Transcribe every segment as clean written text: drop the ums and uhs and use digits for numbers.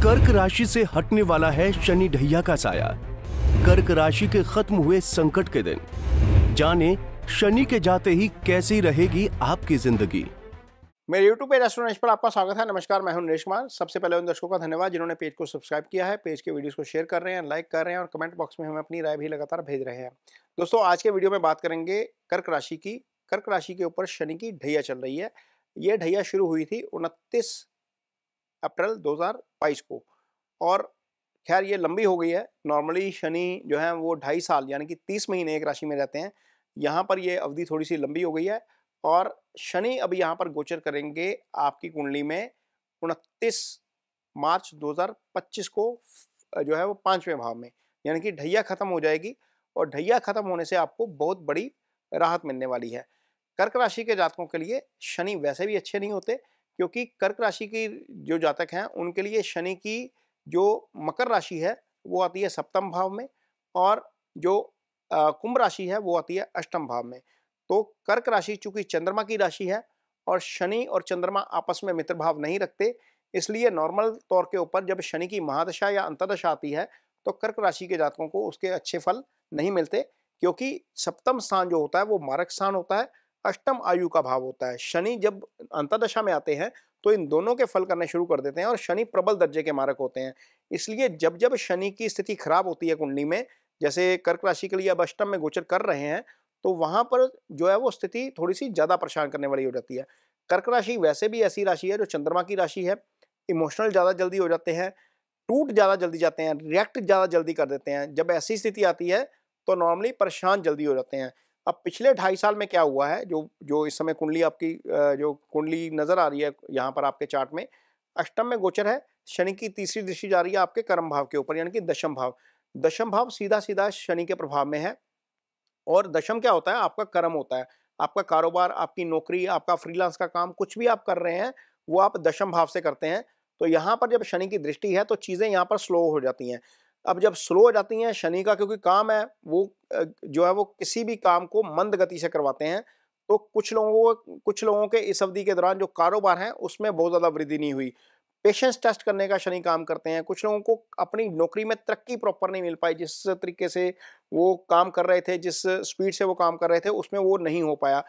कर्क राशि से हटने वाला है शनि ढैया का साया। कर्क राशि के खत्म हुए संकट के दिन जाने शनि के जाते ही कैसी रहेगी आपकी जिंदगी। मेरे YouTube पेज एस्ट्रो नरेश पर आपका स्वागत है। नमस्कार, मैं हूं नरेश कुमार। सबसे पहले उन दर्शकों का धन्यवाद जिन्होंने पेज को सब्सक्राइब किया है, पेज के वीडियोस को शेयर कर रहे हैं, लाइक कर रहे हैं और कमेंट बॉक्स में हमें अपनी राय भी लगातार भेज रहे हैं। दोस्तों, आज के वीडियो में बात करेंगे कर्क राशि की। कर्क राशि के ऊपर शनि की ढैया चल रही है। ये ढैया शुरू हुई थी 29 अप्रैल 2022 को और खैर ये लंबी हो गई है। नॉर्मली शनि जो है वो 2.5 साल यानी कि 30 महीने एक राशि में रहते हैं। यहाँ पर ये अवधि थोड़ी सी लंबी हो गई है और शनि अभी यहाँ पर गोचर करेंगे आपकी कुंडली में 29 मार्च 2025 को जो है वो 5वें भाव में, यानी कि ढैया खत्म हो जाएगी और ढैया खत्म होने से आपको बहुत बड़ी राहत मिलने वाली है। कर्क राशि के जातकों के लिए शनि वैसे भी अच्छे नहीं होते, क्योंकि कर्क राशि की जो जातक हैं उनके लिए शनि की जो मकर राशि है वो आती है 7वें भाव में और जो कुंभ राशि है वो आती है 8वें भाव में। तो कर्क राशि चूंकि चंद्रमा की राशि है और शनि और चंद्रमा आपस में मित्र भाव नहीं रखते, इसलिए नॉर्मल तौर के ऊपर जब शनि की महादशा या अंतर्दशा आती है तो कर्क राशि के जातकों को उसके अच्छे फल नहीं मिलते, क्योंकि 7वां स्थान जो होता है वो मारक स्थान होता है, 8म आयु का भाव होता है। शनि जब अंतर्दशा में आते हैं तो इन दोनों के फल करने शुरू कर देते हैं और शनि प्रबल दर्जे के मारक होते हैं। इसलिए जब जब शनि की स्थिति खराब होती है कुंडली में, जैसे कर्क राशि के लिए अब 8म में गोचर कर रहे हैं, तो वहां पर जो है वो स्थिति थोड़ी सी ज्यादा परेशान करने वाली हो जाती है। कर्क राशि वैसे भी ऐसी राशि है जो चंद्रमा की राशि है। इमोशनल ज्यादा जल्दी हो जाते हैं, टूट ज्यादा जल्दी जाते हैं, रिएक्ट ज्यादा जल्दी कर देते हैं। जब ऐसी स्थिति आती है तो नॉर्मली परेशान जल्दी हो जाते हैं। अब पिछले 2.5 साल में क्या हुआ है, जो इस समय कुंडली आपकी जो कुंडली नजर आ रही है यहाँ पर आपके चार्ट में, 8म में गोचर है। शनि की तीसरी दृष्टि जा रही है आपके कर्म भाव के ऊपर, यानी कि 10म भाव। 10म भाव सीधा सीधा शनि के प्रभाव में है और दशम क्या होता है, आपका कर्म होता है। आपका कारोबार, आपकी नौकरी, आपका फ्रीलांस का काम, कुछ भी आप कर रहे हैं वो आप 10म भाव से करते हैं। तो यहाँ पर जब शनि की दृष्टि है तो चीजें यहाँ पर स्लो हो जाती हैं। अब जब स्लो हो जाती हैं, शनि का क्योंकि काम है वो जो है वो किसी भी काम को मंद गति से करवाते हैं, तो कुछ लोगों के इस अवधि के दौरान जो कारोबार है उसमें बहुत ज्यादा वृद्धि नहीं हुई। पेशेंस टेस्ट करने का शनि काम करते हैं। कुछ लोगों को अपनी नौकरी में तरक्की प्रॉपर नहीं मिल पाई, जिस तरीके से वो काम कर रहे थे, जिस स्पीड से वो काम कर रहे थे उसमें वो नहीं हो पाया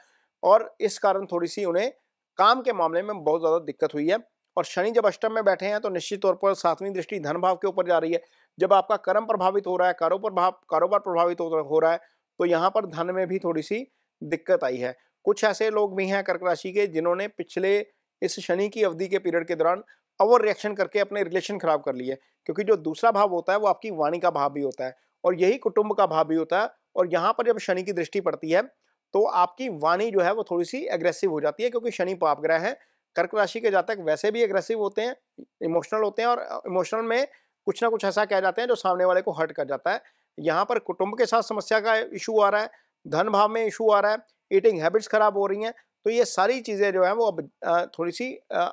और इस कारण थोड़ी सी उन्हें काम के मामले में बहुत ज्यादा दिक्कत हुई है। और शनि जब 8म में बैठे हैं तो निश्चित तौर पर 7वीं दृष्टि धन भाव के ऊपर जा रही है। जब आपका कर्म प्रभावित हो रहा है, कारोबार प्रभावित हो रहा है, तो यहाँ पर धन में भी थोड़ी सी दिक्कत आई है। कुछ ऐसे लोग भी हैं कर्क राशि के जिन्होंने पिछले इस शनि की अवधि के पीरियड के दौरान ओवर रिएक्शन करके अपने रिलेशन खराब कर लिए, क्योंकि जो दूसरा भाव होता है वो आपकी वाणी का भाव भी होता है और यही कुटुंब का भाव भी होता है। और यहाँ पर जब शनि की दृष्टि पड़ती है तो आपकी वाणी जो है वो थोड़ी सी एग्रेसिव हो जाती है, क्योंकि शनि पाप ग्रह है। कर्क राशि के जातक वैसे भी एग्रेसिव होते हैं, इमोशनल होते हैं और इमोशनल में कुछ ना कुछ ऐसा कह जाते हैं जो सामने वाले को हर्ट कर जाता है। यहाँ पर कुटुंब के साथ समस्या का इशू आ रहा है, धन भाव में इशू आ रहा है, ईटिंग हैबिट्स खराब हो रही हैं। तो ये सारी चीजें जो है वो अब थोड़ी सी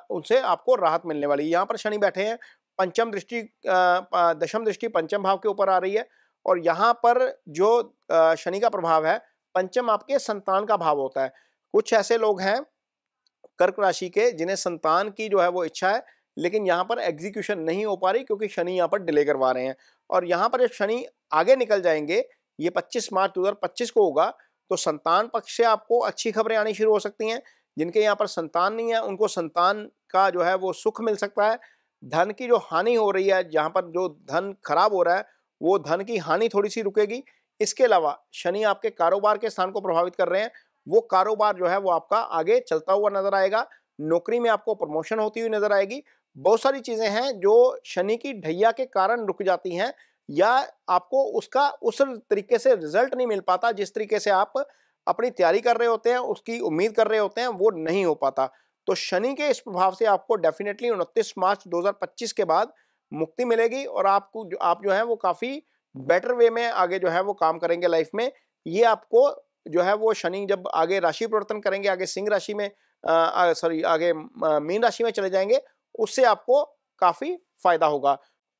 उनसे आपको राहत मिलने वाली है। यहाँ पर शनि बैठे हैं, 5म दृष्टि 10म दृष्टि 5म भाव के ऊपर आ रही है और यहाँ पर जो शनि का प्रभाव है, 5म आपके संतान का भाव होता है। कुछ ऐसे लोग हैं कर्क राशि के जिन्हें संतान की जो है वो इच्छा है, लेकिन यहाँ पर एग्जीक्यूशन नहीं हो पा रही क्योंकि शनि यहाँ पर डिले करवा रहे हैं। और यहाँ पर जब शनि आगे निकल जाएंगे, ये 25 मार्च 2025 को होगा, तो संतान पक्ष से आपको अच्छी खबरें आनी शुरू हो सकती हैं। जिनके यहाँ पर संतान नहीं है उनको संतान का जो है वो सुख मिल सकता है। धन की जो हानि हो रही है, जहाँ पर जो धन खराब हो रहा है वो धन की हानि थोड़ी सी रुकेगी। इसके अलावा शनि आपके कारोबार के स्थान को प्रभावित कर रहे हैं, वो कारोबार जो है वो आपका आगे चलता हुआ नजर आएगा। नौकरी में आपको प्रमोशन होती हुई नजर आएगी। बहुत सारी चीजें हैं जो शनि की ढैया के कारण रुक जाती हैं या आपको उसका उस तरीके से रिजल्ट नहीं मिल पाता जिस तरीके से आप अपनी तैयारी कर रहे होते हैं, उसकी उम्मीद कर रहे होते हैं, वो नहीं हो पाता। तो शनि के इस प्रभाव से आपको डेफिनेटली 29 मार्च 2025 के बाद मुक्ति मिलेगी और आप जो है वो काफी बेटर वे में आगे जो है वो काम करेंगे लाइफ में। ये आपको जो है वो शनि जब आगे राशि परिवर्तन करेंगे, आगे सिंह राशि में आगे मीन राशि में चले जाएंगे, उससे आपको काफी फायदा होगा।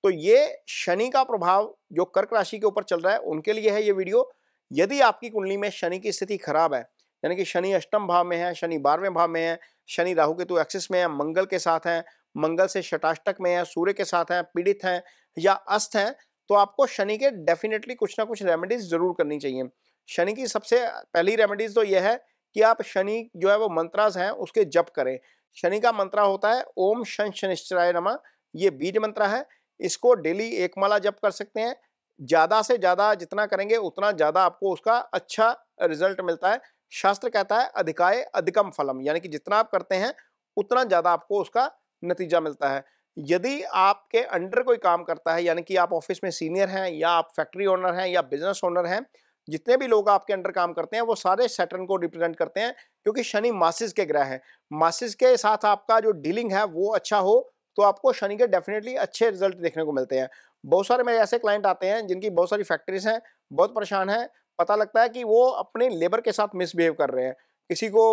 तो ये शनि का प्रभाव जो कर्क राशि के ऊपर चल रहा है उनके लिए है ये वीडियो। यदि आपकी कुंडली में शनि की स्थिति खराब है यानी कि शनि अष्टम भाव में है, शनि 12वें भाव में है, शनि राहु केतु एक्सिस में है, मंगल के साथ है, मंगल से षटाष्टक में है, सूर्य के साथ है, पीड़ित हैं या अस्त हैं, तो आपको शनि के डेफिनेटली कुछ ना कुछ रेमेडीज जरूर करनी चाहिए। शनि की सबसे पहली रेमेडीज तो यह है कि आप शनि जो है वो मंत्रास हैं उसके जप करें। शनि का मंत्र होता है ओम शन शनिश्चराय नमः, ये बीज मंत्र है। इसको डेली एक माला जप कर सकते हैं। ज़्यादा से ज़्यादा जितना करेंगे उतना ज़्यादा आपको उसका अच्छा रिजल्ट मिलता है। शास्त्र कहता है अधिकाय अधिकम फलम, यानी कि जितना आप करते हैं उतना ज़्यादा आपको उसका नतीजा मिलता है। यदि आपके अंडर कोई काम करता है, यानी कि आप ऑफिस में सीनियर हैं या आप फैक्ट्री ओनर हैं या बिजनेस ओनर हैं, जितने भी लोग आपके अंडर काम करते हैं वो सारे सैटर्न को रिप्रेजेंट करते हैं, क्योंकि शनि मासिस के ग्रह हैं। मासिस के साथ आपका जो डीलिंग है वो अच्छा हो तो आपको शनि के डेफिनेटली अच्छे रिजल्ट देखने को मिलते हैं। बहुत सारे मेरे ऐसे क्लाइंट आते हैं जिनकी बहुत सारी फैक्ट्रीज हैं, बहुत परेशान हैं, पता लगता है कि वो अपने लेबर के साथ मिसबिहेव कर रहे हैं, किसी को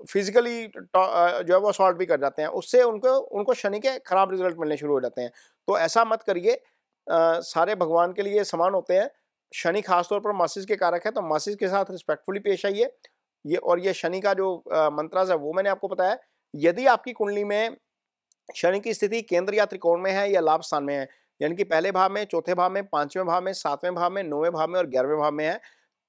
फिजिकली जो है वो असॉल्ट भी कर जाते हैं, उससे उनको शनि के खराब रिजल्ट मिलने शुरू हो जाते हैं। तो ऐसा मत करिए, सारे भगवान के लिए समान होते हैं। शनि खासतौर पर मासिस के कारक है, तो मासिस के साथ रिस्पेक्टफुली पेश आइए। ये शनि का जो मंत्रास है वो मैंने आपको बताया। यदि आपकी कुंडली में शनि की स्थिति केंद्र या त्रिकोण में है या लाभ स्थान में है, यानी कि पहले भाव में, चौथे भाव में, 5वें भाव में, 7वें भाव में, 9वें भाव में और 11वें भाव में है,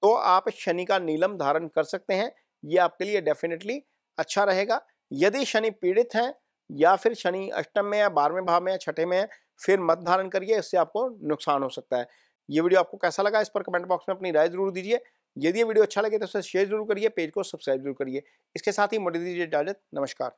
तो आप शनि का नीलम धारण कर सकते हैं। ये आपके लिए डेफिनेटली अच्छा रहेगा। यदि शनि पीड़ित हैं या फिर शनि अष्टम में या 12वें भाव में या छठे में है, फिर मत धारण करिए, इससे आपको नुकसान हो सकता है। ये वीडियो आपको कैसा लगा इस पर कमेंट बॉक्स में अपनी राय जरूर दीजिए। यदि ये वीडियो अच्छा लगे तो उसे शेयर जरूर करिए, पेज को सब्सक्राइब जरूर करिए। इसके साथ ही मुझे दीजिए इजाजत। नमस्कार।